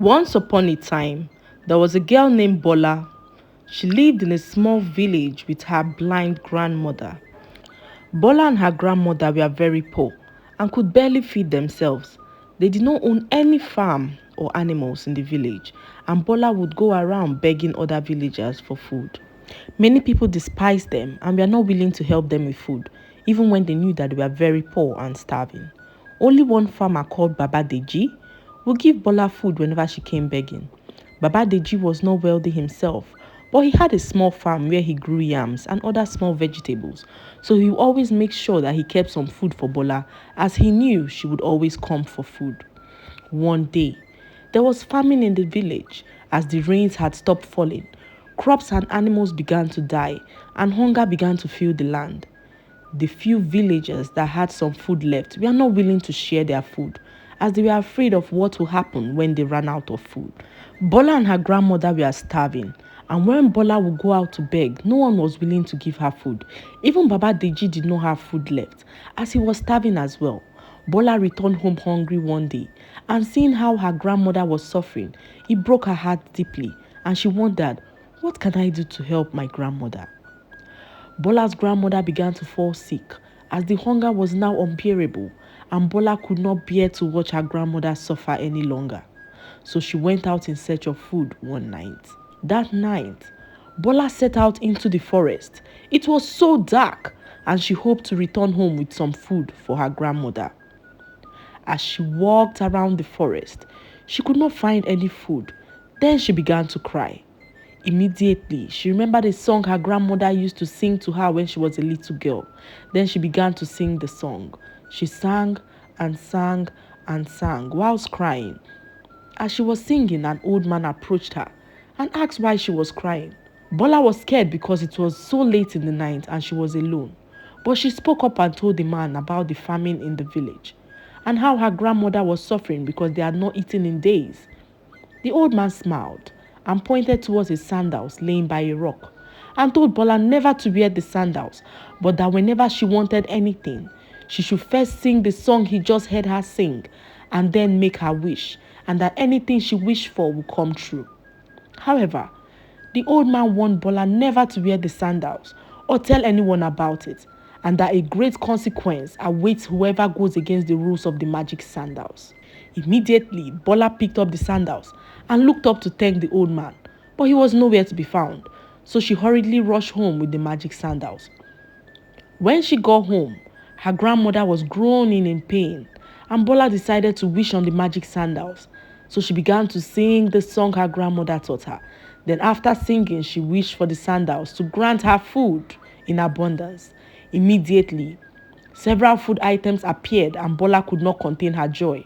Once upon a time, there was a girl named Bola. She lived in a small village with her blind grandmother. Bola and her grandmother were very poor and could barely feed themselves. They did not own any farm or animals in the village, and Bola would go around begging other villagers for food. Many people despised them and were not willing to help them with food, even when they knew that they were very poor and starving. Only one farmer called Baba Deji would give Bola food whenever she came begging. Baba Deji was not wealthy himself, but he had a small farm where he grew yams and other small vegetables, so he would always make sure that he kept some food for Bola, as he knew she would always come for food. One day, there was famine in the village as the rains had stopped falling. Crops and animals began to die, and hunger began to fill the land. The few villagers that had some food left were not willing to share their food, as they were afraid of what would happen when they ran out of food. Bola and her grandmother were starving, and when Bola would go out to beg, no one was willing to give her food. Even Baba Deji did not have food left, as he was starving as well. Bola returned home hungry one day, and seeing how her grandmother was suffering, it broke her heart deeply, and she wondered, what can I do to help my grandmother? Bola's grandmother began to fall sick, as the hunger was now unbearable, and Bola could not bear to watch her grandmother suffer any longer. So she went out in search of food one night. That night, Bola set out into the forest. It was so dark, and she hoped to return home with some food for her grandmother. As she walked around the forest, she could not find any food. Then she began to cry. Immediately, she remembered a song her grandmother used to sing to her when she was a little girl. Then she began to sing the song. She sang and sang and sang whilst crying. As she was singing, an old man approached her and asked why she was crying. Bola was scared because it was so late in the night and she was alone. But she spoke up and told the man about the famine in the village and how her grandmother was suffering because they had not eaten in days. The old man smiled and pointed towards his sandals laying by a rock and told Bola never to wear the sandals, but that whenever she wanted anything, she should first sing the song he just heard her sing and then make her wish, and that anything she wished for would come true. However, the old man warned Bola never to wear the sandals or tell anyone about it, and that a great consequence awaits whoever goes against the rules of the magic sandals. Immediately, Bola picked up the sandals and looked up to thank the old man, but he was nowhere to be found, so she hurriedly rushed home with the magic sandals. When she got home, her grandmother was groaning in pain, and Bola decided to wish on the magic sandals. So she began to sing the song her grandmother taught her. Then after singing, she wished for the sandals to grant her food in abundance. Immediately, several food items appeared and Bola could not contain her joy.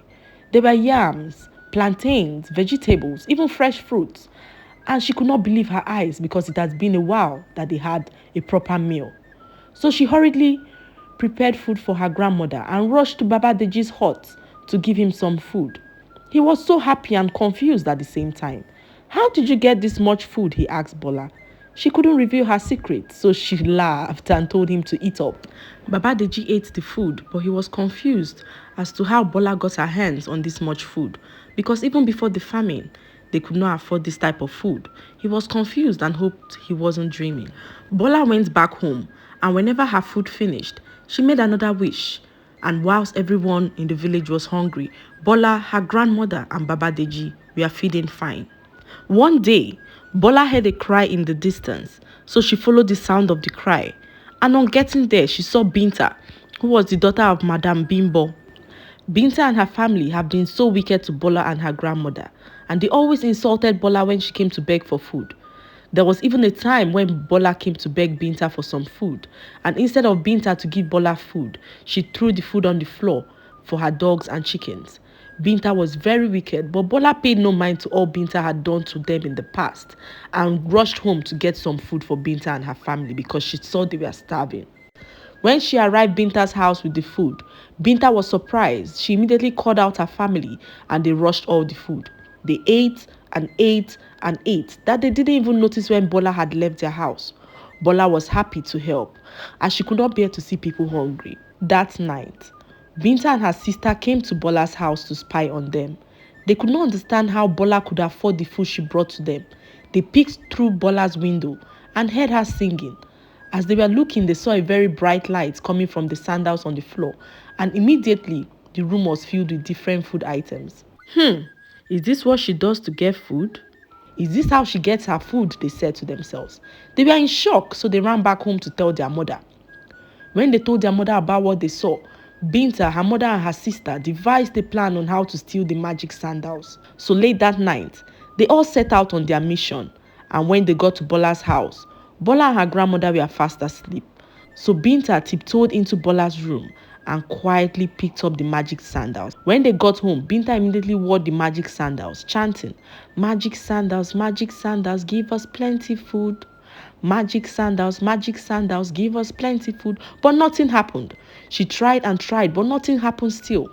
There were yams, plantains, vegetables, even fresh fruits. And she could not believe her eyes because it had been a while that they had a proper meal. So she hurriedly prepared food for her grandmother and rushed to Baba Deji's hut to give him some food. He was so happy and confused at the same time. How did you get this much food? He asked Bola. She couldn't reveal her secret, so she laughed and told him to eat up. Baba Deji ate the food, but he was confused as to how Bola got her hands on this much food, because even before the famine, they could not afford this type of food. He was confused and hoped he wasn't dreaming. Bola went back home, and whenever her food finished, she made another wish. And whilst everyone in the village was hungry, Bola, her grandmother, and Baba Deji were feeding fine. One day, Bola heard a cry in the distance, so she followed the sound of the cry. And on getting there, she saw Binta, who was the daughter of Madame Bimbo. Binta and her family have been so wicked to Bola and her grandmother, and they always insulted Bola when she came to beg for food. There was even a time when Bola came to beg Binta for some food, and instead of Binta to give Bola food, she threw the food on the floor for her dogs and chickens. Binta was very wicked, but Bola paid no mind to all Binta had done to them in the past and rushed home to get some food for Binta and her family because she saw they were starving. When she arrived at Binta's house with the food, Binta was surprised. She immediately called out her family and they rushed all the food. They ate and ate and ate that they didn't even notice when Bola had left their house. Bola was happy to help as she could not bear to see people hungry. That night, Binta and her sister came to Bola's house to spy on them. They could not understand how Bola could afford the food she brought to them. They peeked through Bola's window and heard her singing. As they were looking, they saw a very bright light coming from the sandals on the floor, and immediately the room was filled with different food items. Is this what she does to get food? Is this how she gets her food? They said to themselves. They were in shock, so they ran back home to tell their mother. When they told their mother about what they saw, Binta, her mother, and her sister devised a plan on how to steal the magic sandals. So late that night, they all set out on their mission. And when they got to Bola's house, Bola and her grandmother were fast asleep. So Binta tiptoed into Bola's room and quietly picked up the magic sandals. When they got home, Binta immediately wore the magic sandals, chanting, magic sandals, give us plenty food. Magic sandals, give us plenty food. But nothing happened. She tried and tried, but nothing happened still.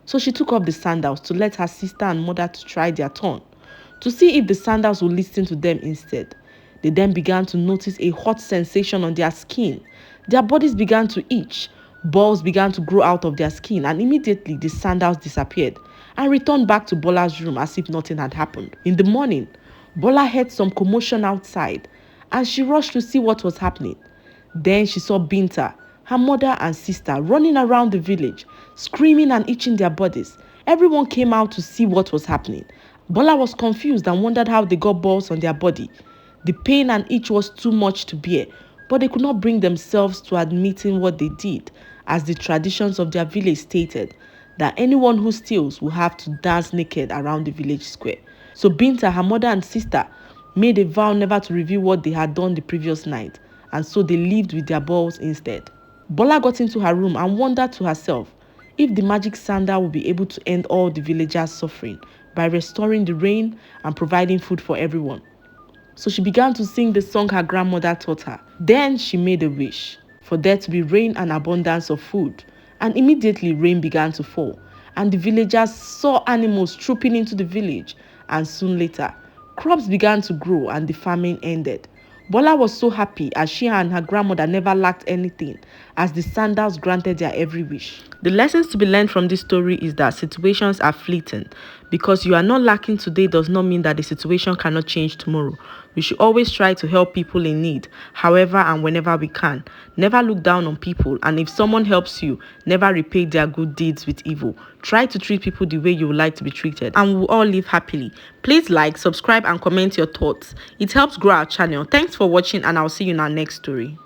So she took off the sandals to let her sister and mother to try their turn, to see if the sandals would listen to them instead. They then began to notice a hot sensation on their skin. Their bodies began to itch. Balls began to grow out of their skin, and immediately the sandals disappeared and returned back to Bola's room as if nothing had happened. In the morning, Bola heard some commotion outside and she rushed to see what was happening. Then she saw Binta, her mother and sister, running around the village, screaming and itching their bodies. Everyone came out to see what was happening. Bola was confused and wondered how they got balls on their body. The pain and itch was too much to bear, but they could not bring themselves to admitting what they did, as the traditions of their village stated that anyone who steals will have to dance naked around the village square. So Binta, her mother and sister, made a vow never to reveal what they had done the previous night, and so they lived with their balls instead. Bola got into her room and wondered to herself if the magic sandal would be able to end all the villagers' suffering by restoring the rain and providing food for everyone. So she began to sing the song her grandmother taught her. Then she made a wish for there to be rain and abundance of food, and immediately rain began to fall, and the villagers saw animals trooping into the village, and soon later, crops began to grow and the famine ended. Bola was so happy as she and her grandmother never lacked anything, as the sandals granted their every wish. The lessons to be learned from this story is that situations are fleeting. Because you are not lacking today does not mean that the situation cannot change tomorrow. We should always try to help people in need, however and whenever we can. Never look down on people, and if someone helps you, never repay their good deeds with evil. Try to treat people the way you would like to be treated, and we will all live happily. Please like, subscribe, and comment your thoughts. It helps grow our channel. Thanks for watching, and I'll see you in our next story.